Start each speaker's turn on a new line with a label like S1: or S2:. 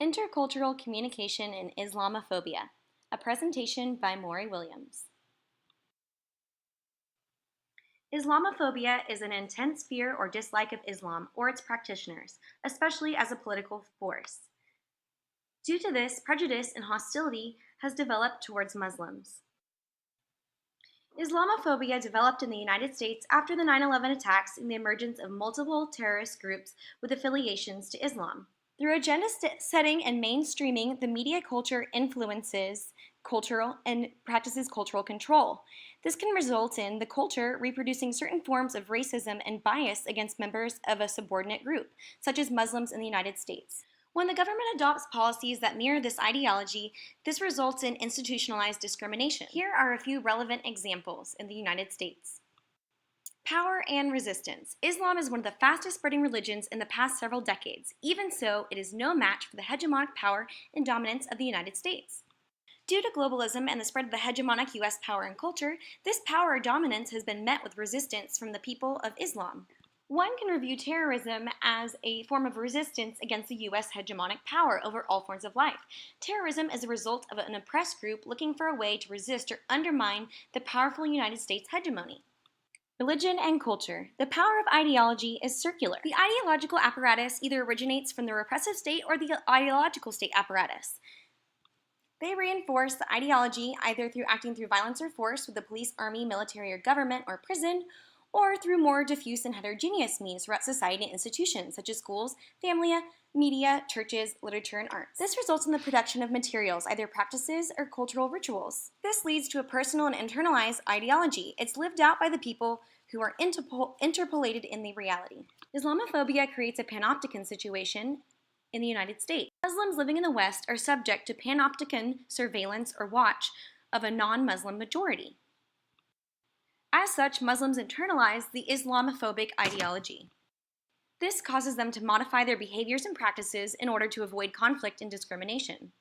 S1: Intercultural Communication and Islamophobia, a presentation by Maury Williams. Islamophobia is an intense fear or dislike of Islam or its practitioners, especially as a political force. Due to this, prejudice and hostility has developed towards Muslims. Islamophobia developed in the United States after the 9/11 attacks and the emergence of multiple terrorist groups with affiliations to Islam. Through agenda setting and mainstreaming, the media culture influences cultural and practices cultural control. This can result in the culture reproducing certain forms of racism and bias against members of a subordinate group, such as Muslims in the United States. When the government adopts policies that mirror this ideology, this results in institutionalized discrimination. Here are a few relevant examples in the United States. Power and resistance. Islam is one of the fastest spreading religions in the past several decades. Even so, it is no match for the hegemonic power and dominance of the United States. Due to globalism and the spread of the hegemonic U.S. power and culture, this power or dominance has been met with resistance from the people of Islam. One can review terrorism as a form of resistance against the U.S. hegemonic power over all forms of life. Terrorism is a result of an oppressed group looking for a way to resist or undermine the powerful United States hegemony. Religion and culture. The power of ideology is circular. The ideological apparatus either originates from the repressive state or the ideological state apparatus. They reinforce the ideology either through acting through violence or force with the police, army, military, or government, or prison, or through more diffuse and heterogeneous means throughout society and institutions, such as schools, family, media, churches, literature, and arts. This results in the production of materials, either practices or cultural rituals. This leads to a personal and internalized ideology. It's lived out by the people who are interpolated in the reality. Islamophobia creates a panopticon situation in the United States. Muslims living in the West are subject to panopticon surveillance or watch of a non-Muslim majority. As such, Muslims internalize the Islamophobic ideology. This causes them to modify their behaviors and practices in order to avoid conflict and discrimination.